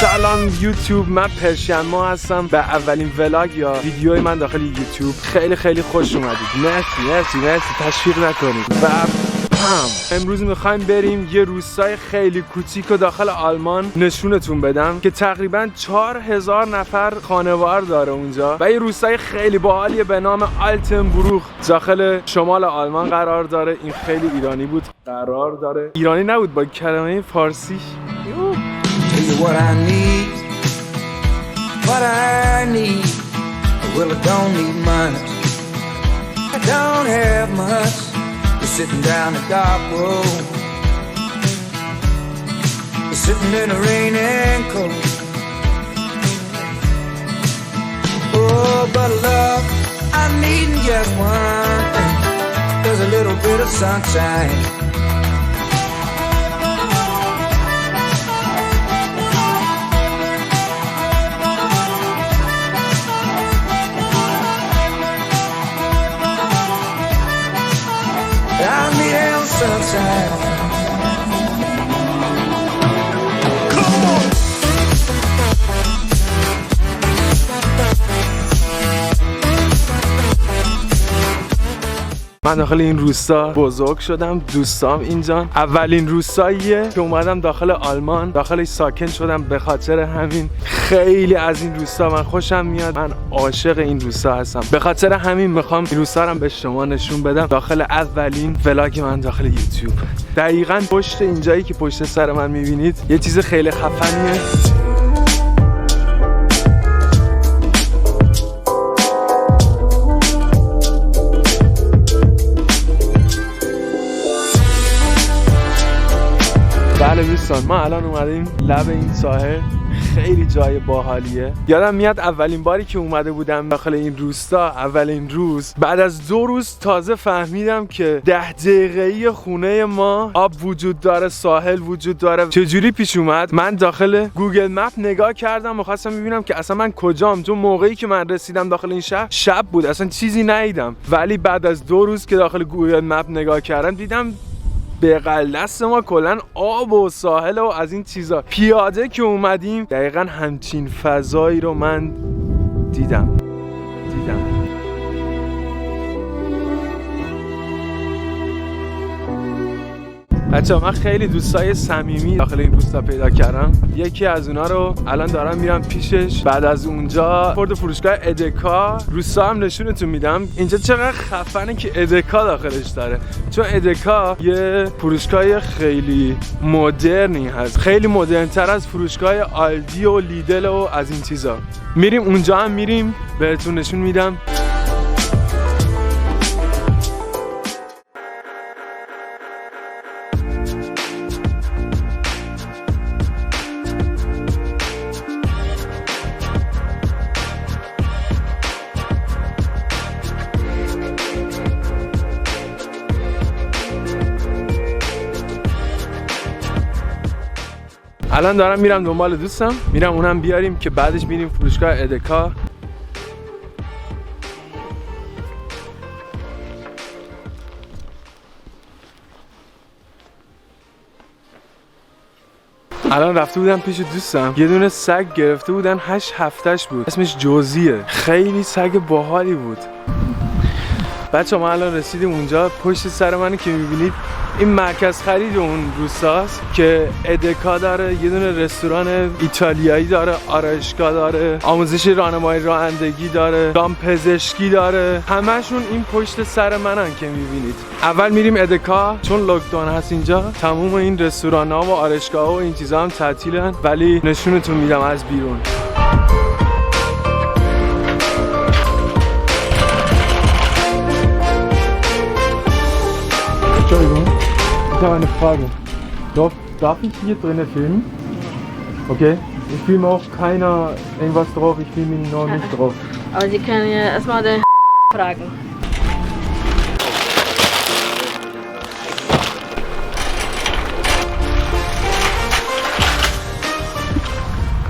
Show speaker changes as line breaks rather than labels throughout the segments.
سلام یوتیوب، من پرشین ما هستم. به اولین ولاگ یا ویدیوی من داخل یوتیوب. خیلی خوش اومدید. مرسی تشویق نکنید. و امروز میخوایم بریم یه روستای خیلی کوچیک و داخل آلمان نشونتون بدم که تقریبا 4000 نفر خانوار داره اونجا و یه روستای خیلی باحالیه به نام آلتنبروک داخل شمال آلمان قرار داره. این خیلی ایرانی بود. ایرانی نبود، با کلمه فارسیش.
What I need, well I don't need much, I don't have much, you're sitting down the dark road, you're sitting in the rain and cold, oh but love, I need just one thing, there's a little bit of sunshine. I need a little sunshine. Come on.
من داخل این روستا بزرگ شدم، دوستام اینجا. اولین روستاییه که اومدم داخل آلمان، داخلش ساکن شدم. به خاطر همین خیلی از این روستا من خوشم میاد. من عاشق این روستا هستم. به خاطر همین میخوام این روستا رو به شما نشون بدم داخل اولین ولاگ من داخل یوتیوب. دقیقاً پشت اینجایی که پشت سر من میبینید یه چیز خیلی خفنیه. بله دوستان، ما الان اومدیم لب این ساحل. خیلی جای باحالیه. یادم میاد اولین باری که اومده بودم داخل این روستا، اولین روز، بعد از 2 روز تازه فهمیدم که 10 دقیقه‌ای خونه ما آب وجود داره، ساحل وجود داره. چجوری پیش اومد؟ من داخل گوگل مپ نگاه کردم و خواستم ببینم که اصلا من کجام، چون موقعی که من رسیدم داخل این شهر شب بود، اصلا چیزی ندیدم. ولی بعد از 2 روز که داخل گوگل مپ نگاه کردم دیدم بغل دست ما کلن آب و ساحل و از این چیزا. پیاده که اومدیم دقیقا همچین فضایی رو من دیدم. بچه‌ها، من خیلی دوستای صمیمی داخل این روستا پیدا کردم. یکی از اونا رو الان دارم میرم پیشش. بعد از اونجا خورد فروشگاه ادکا روستا هم نشونتون میدم. اینجا چقدر خفنه که ادکا داخلش داره، چون ادکا یه فروشگاه خیلی مدرنی هست، خیلی مدرن‌تر از فروشگاه آلدی و لیدل و از این چیزا. میریم اونجا هم میریم بهتون نشون میدم. الان دارم میرم دنبال دوستم، میرم اونم بیاریم که بعدش میریم فروشگاه ادکا. الان رفته بودم پیش دوستم، یه دونه سگ گرفته بودن، 8 هفته‌اش بود، اسمش جوزیه. خیلی سگ باحالی بود. بچه ما الان رسیدیم اونجا. پشت سر منو که میبینید این مرکز خرید اون روستاست که ادکا داره، یه دونه رستوران ایتالیایی داره، آرایشگاه داره، آموزش راهنمایی رانندگی داره، دامپزشکی داره. همشون این پشت سر منن که میبینید. اول میریم ادکا چون لاکداون هست اینجا. تموم این رستوران‌ها و آرایشگاه‌ها و این چیزا هم تعطیلن، ولی نشونتون میدم از بیرون. Entschuldigung, ich habe eine Frage. Darf ich hier drinnen filmen? Okay? Ich filme auch keiner irgendwas drauf, ich filme ihn nur nicht drauf.
Aber Sie können ja erstmal den fragen.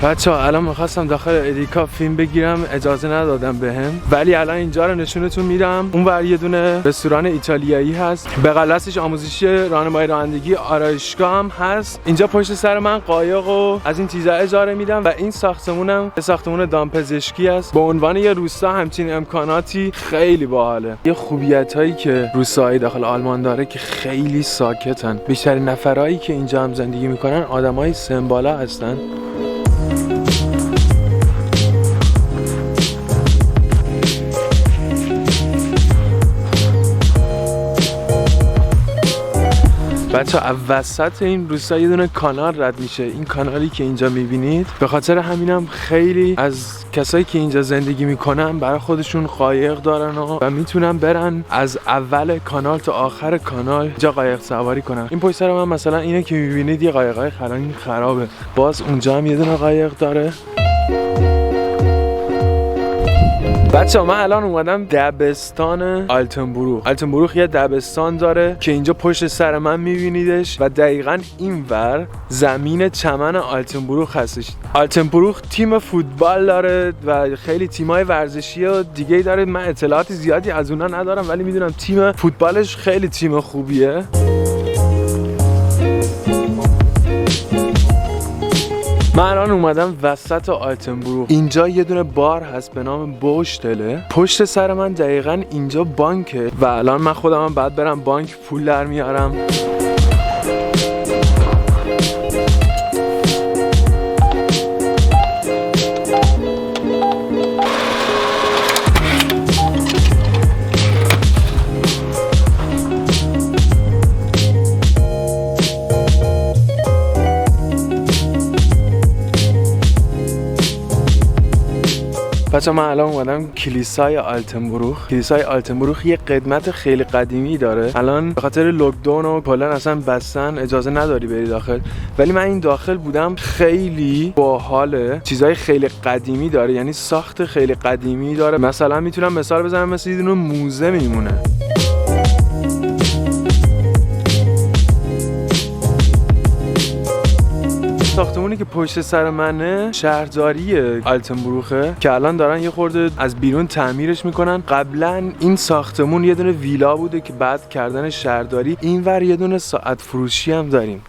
بچه‌ها الان می‌خواستم داخل ادیکا فیلم بگیرم، اجازه ندادم بهم، ولی الان اینجا رو نشونتون میدم. اونور یه دونه رستوران ایتالیایی هست، بغلش آموزشی راهنمایی رانندگی آرایشگاه هم هست. اینجا پشت سر من قایق و از این چیزا اجاره میدم و این ساختمونم یه ساختمون دامپزشکی است. به عنوان یه روستا همچین امکاناتی خیلی باحاله. یه خوبیتایی که روستاهای داخل آلمان داره که خیلی ساکتن. بیشترین نفرایی که اینجا هم زندگی میکنن آدمای سن بالا هستن. بچه وسط این روستا یه دونه کانال رد میشه. این کانالی که اینجا میبینید، به خاطر همینم خیلی از کسایی که اینجا زندگی میکنن برای خودشون قایق دارن و میتونن برن از اول کانال تا آخر کانال اینجا قایق سواری کنن. این پشت سر من مثلا اینه که میبینید یه قایقای خرابه، باز اونجا هم یه دونه قایق داره. بچه من الان اومدم دبستان آلتنبروخ. آلتنبروخ یه دبستان داره که اینجا پشت سر من میبینیدش و دقیقاً اینور زمین چمن آلتنبروخ هستش. آلتنبروخ تیم فوتبال داره و خیلی تیمای ورزشی و دیگه داره. من اطلاعات زیادی از اونا ندارم ولی میدونم تیم فوتبالش خیلی تیم خوبیه. من الان اومدم وسط آلتنبروخ. اینجا یه دونه بار هست به نام بوشتله. پشت سر من دقیقاً اینجا بانکه و الان من خودم هم باید برم بانک پول در میارم. بچه من الان اومدم کلیسای آلتنبروخ. کلیسای آلتنبروخ یه قدمت خیلی قدیمی داره. الان به خاطر لوکداون و کلا اصلا بستن، اجازه نداری بری داخل، ولی من این داخل بودم. خیلی باحاله، چیزای خیلی قدیمی داره، یعنی ساخت خیلی قدیمی داره. مثلا میتونم مثال بزنم مثل یه دونه موزه میمونه. ساختمونی که پشت سر منه شهرداری آلتنبروخه که الان دارن یه خورده از بیرون تعمیرش میکنن. قبلا این ساختمون یه دونه ویلا بوده که بعد کردن شهرداری. اینور یه دونه ساعت فروشی هم داریم.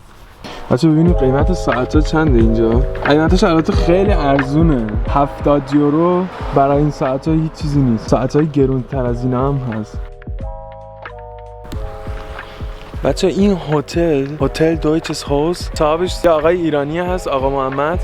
بچه ببینید قیمت ساعت‌ها چنده اینجا. قیمتش البته خیلی ارزونه، 70 یورو برای این ساعت‌ها هیچ چیزی نیست. ساعت‌های گرونتر از اینا هم هست. بچه این هتل دویچس هاوس، صاحبش یه آقای ایرانی هست، آقا محمد.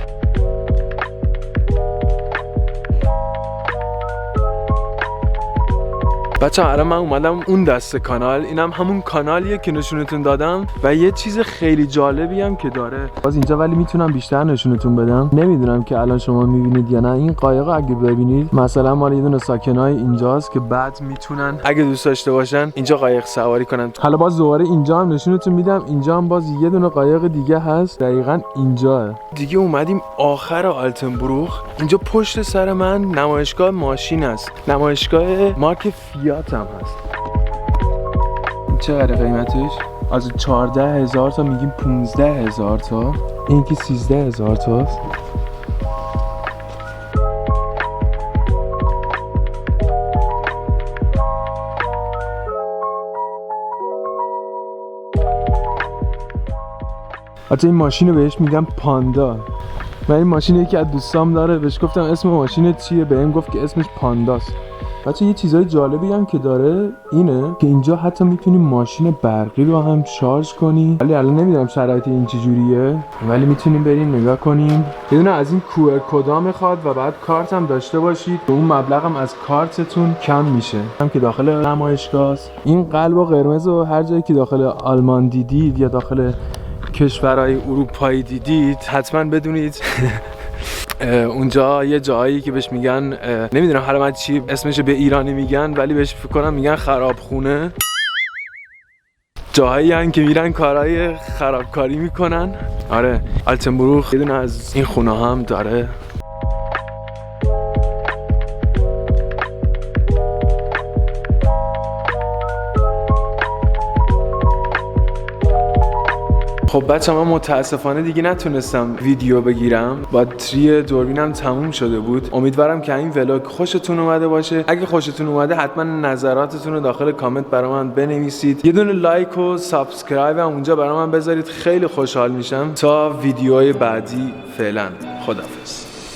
بچه الان من اومدم اون دست کانال. اینم همون کانالیه که نشونتون دادم و یه چیز خیلی جالبی هم که داره باز اینجا، ولی میتونم بیشتر نشونتون بدم. نمیدونم که الان شما میبینید یا نه. این قایق اگه ببینید مثلا مال یه دونه ساکنای اینجاست که بعد میتونن اگه دوست داشته باشن اینجا قایق سواری کنن. حالا باز دوباره اینجا هم نشونتون میدم. اینجا هم باز یه دونه قایق دیگه هست، دقیقاً اینجاه. دیگه اومدیم آخر آلتنبروخ. اینجا پشت سر من نمایشگاه ماشین است، نمایشگاه مارک فیات هم هست. چقدر قیمتش؟ از 14,000 تا میگیم 15,000 تا. این که 13,000 تاست. حتی این ماشین رو بهش میگم پاندا. من این ماشین یکی از دوستام داره، بهش گفتم اسم ماشینت چیه، بهم گفت که اسمش پانداست. بچه یه چیزای جالبی هم که داره اینه که اینجا حتی میتونی ماشین برقی رو هم شارژ کنی. ولی الان نمیدونم شرایط این چجوریه، ولی میتونیم بریم نگاه کنیم. یه دونه از این QR کدا میخواد و بعد کارت هم داشته باشید. اون مبلغ هم از کارتتون کم میشه. هم که داخل نمایشگاه این قلب و قرمز و هر جایی که داخل آلمان دیدید یا داخل کشورهای اروپایی دیدید حتما بدونید اونجا یه جایی که بهش میگن، نمیدونم حالا من چی اسمش به ایرانی میگن ولی بهش فکر کنم میگن خرابخونه. جاهایی هن که میرن کارهای خرابکاری میکنن. آره آلتنبروخ یه دونه از این خونه هم داره. خب بچه من متاسفانه دیگه نتونستم ویدیو بگیرم، باتری دوربینم تموم شده بود. امیدوارم که این ولاگ خوشتون اومده باشه. اگه خوشتون اومده حتما نظراتتون رو داخل کامنت برای من بنویسید. یه دونه لایک و سابسکرایب هم اونجا برای من بذارید، خیلی خوشحال میشم. تا ویدیوهای بعدی فعلا خداحافظ.